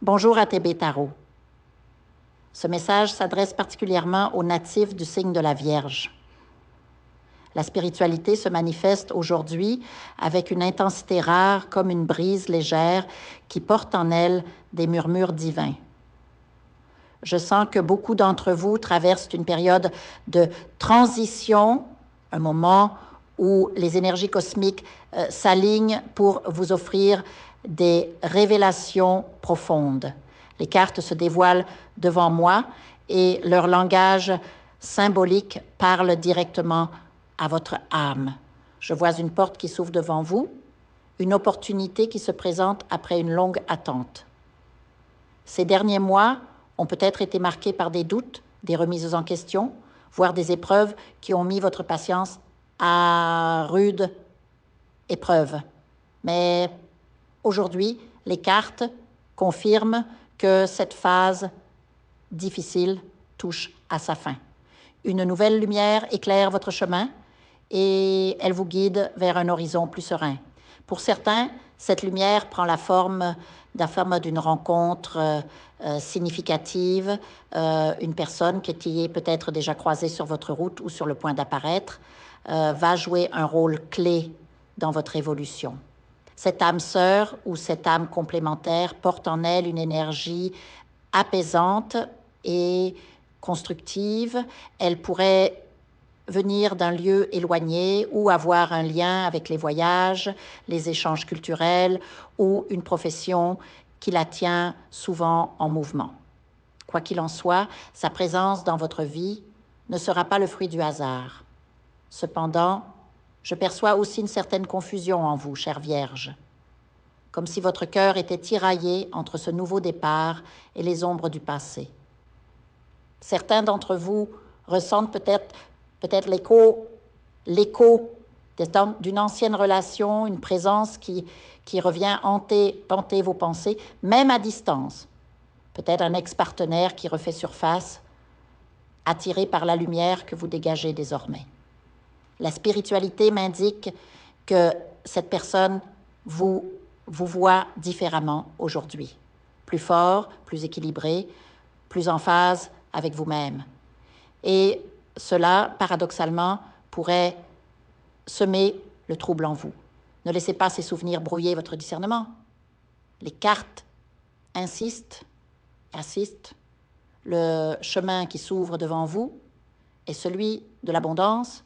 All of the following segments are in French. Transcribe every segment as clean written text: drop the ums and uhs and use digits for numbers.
Bonjour à TB Tarot. Ce message s'adresse particulièrement aux natifs du signe de la Vierge. La spiritualité se manifeste aujourd'hui avec une intensité rare comme une brise légère qui porte en elle des murmures divins. Je sens que beaucoup d'entre vous traversent une période de transition, un moment où les énergies cosmiques s'alignent pour vous offrir des révélations profondes. Les cartes se dévoilent devant moi et leur langage symbolique parle directement à votre âme. Je vois une porte qui s'ouvre devant vous, une opportunité qui se présente après une longue attente. Ces derniers mois ont peut-être été marqués par des doutes, des remises en question, voire des épreuves qui ont mis votre patience à rude épreuve. Mais aujourd'hui, les cartes confirment que cette phase difficile touche à sa fin. Une nouvelle lumière éclaire votre chemin et elle vous guide vers un horizon plus serein. Pour certains, cette lumière prend la forme d'une rencontre significative, une personne qui est peut-être déjà croisée sur votre route ou sur le point d'apparaître, va jouer un rôle clé dans votre évolution. Cette âme sœur ou cette âme complémentaire porte en elle une énergie apaisante et constructive. Elle pourrait venir d'un lieu éloigné ou avoir un lien avec les voyages, les échanges culturels ou une profession qui la tient souvent en mouvement. Quoi qu'il en soit, sa présence dans votre vie ne sera pas le fruit du hasard. Cependant, je perçois aussi une certaine confusion en vous, chère Vierge, comme si votre cœur était tiraillé entre ce nouveau départ et les ombres du passé. Certains d'entre vous ressentent peut-être l'écho d'une ancienne relation, une présence qui revient hanter vos pensées, même à distance. Peut-être un ex-partenaire qui refait surface, attiré par la lumière que vous dégagez désormais. La spiritualité m'indique que cette personne vous voit différemment aujourd'hui, plus fort, plus équilibré, plus en phase avec vous-même. Et cela, paradoxalement, pourrait semer le trouble en vous. Ne laissez pas ces souvenirs brouiller votre discernement. Les cartes assistent. Le chemin qui s'ouvre devant vous est celui de l'abondance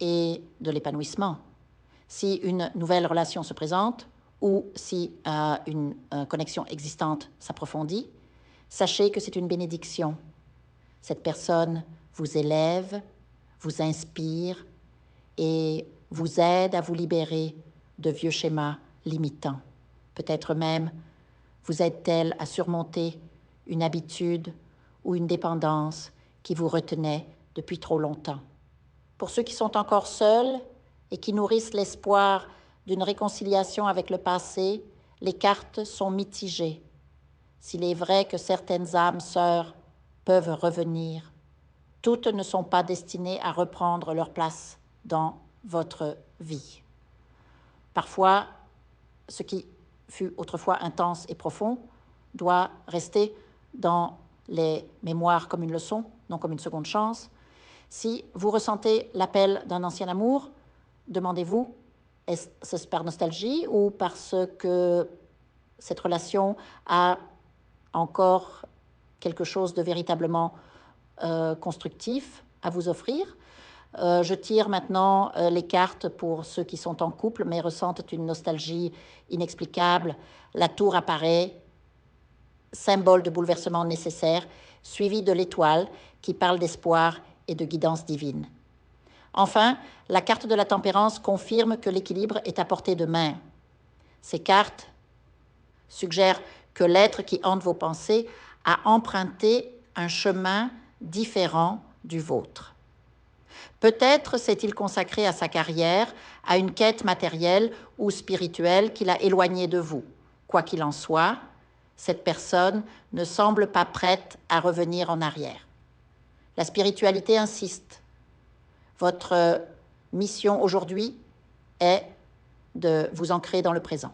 et de l'épanouissement. Si une nouvelle relation se présente ou si une connexion existante s'approfondit, sachez que c'est une bénédiction. Cette personne vous élève, vous inspire et vous aide à vous libérer de vieux schémas limitants. Peut-être même vous aide-t-elle à surmonter une habitude ou une dépendance qui vous retenait depuis trop longtemps. Pour ceux qui sont encore seuls et qui nourrissent l'espoir d'une réconciliation avec le passé, les cartes sont mitigées. S'il est vrai que certaines âmes sœurs peuvent revenir, toutes ne sont pas destinées à reprendre leur place dans votre vie. Parfois, ce qui fut autrefois intense et profond doit rester dans les mémoires comme une leçon, non comme une seconde chance. Si vous ressentez l'appel d'un ancien amour, demandez-vous, est-ce par nostalgie ou parce que cette relation a encore quelque chose de véritablement constructif à vous offrir? Je tire maintenant les cartes pour ceux qui sont en couple mais ressentent une nostalgie inexplicable. La tour apparaît, symbole de bouleversement nécessaire, suivi de l'étoile qui parle d'espoir et de guidance divine. Enfin, la carte de la tempérance confirme que l'équilibre est à portée de main. Ces cartes suggèrent que l'être qui hante vos pensées a emprunté un chemin différent du vôtre. Peut-être s'est-il consacré à sa carrière, à une quête matérielle ou spirituelle qui l'a éloigné de vous. Quoi qu'il en soit, cette personne ne semble pas prête à revenir en arrière. La spiritualité insiste. Votre mission aujourd'hui est de vous ancrer dans le présent.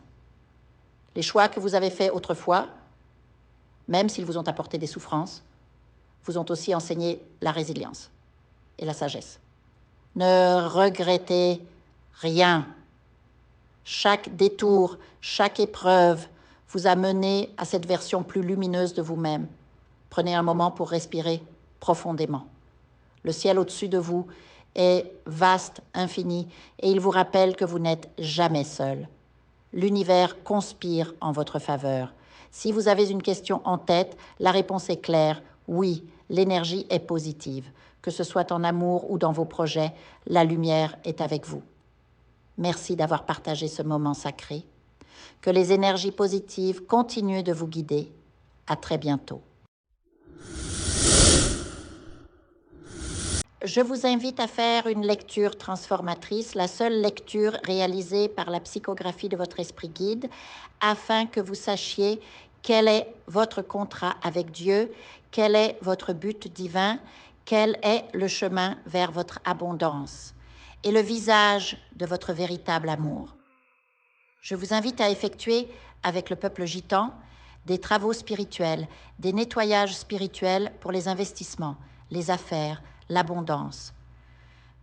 Les choix que vous avez faits autrefois même s'ils vous ont apporté des souffrances, vous ont aussi enseigné la résilience et la sagesse. Ne regrettez rien. Chaque détour, chaque épreuve vous a mené à cette version plus lumineuse de vous-même. Prenez un moment pour respirer profondément. Le ciel au-dessus de vous est vaste, infini, et il vous rappelle que vous n'êtes jamais seul. L'univers conspire en votre faveur. Si vous avez une question en tête, la réponse est claire. Oui, l'énergie est positive. Que ce soit en amour ou dans vos projets, la lumière est avec vous. Merci d'avoir partagé ce moment sacré. Que les énergies positives continuent de vous guider. À très bientôt. Je vous invite à faire une lecture transformatrice, la seule lecture réalisée par la psychographie de votre esprit guide, afin que vous sachiez quel est votre contrat avec Dieu, quel est votre but divin, quel est le chemin vers votre abondance et le visage de votre véritable amour. Je vous invite à effectuer avec le peuple gitan des travaux spirituels, des nettoyages spirituels pour les investissements, les affaires, l'abondance.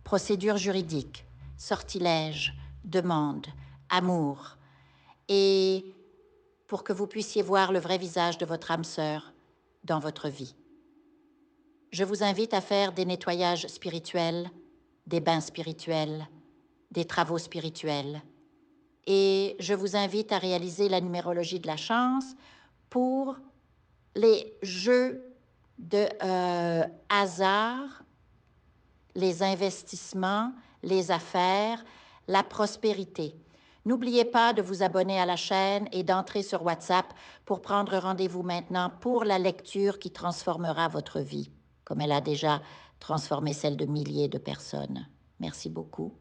Procédures juridiques, sortilèges, demandes, amour. Et pour que vous puissiez voir le vrai visage de votre âme sœur dans votre vie. Je vous invite à faire des nettoyages spirituels, des bains spirituels, des travaux spirituels. Et je vous invite à réaliser la numérologie de la chance pour les jeux de hasard, les investissements, les affaires, la prospérité. N'oubliez pas de vous abonner à la chaîne et d'entrer sur WhatsApp pour prendre rendez-vous maintenant pour la lecture qui transformera votre vie, comme elle a déjà transformé celle de milliers de personnes. Merci beaucoup.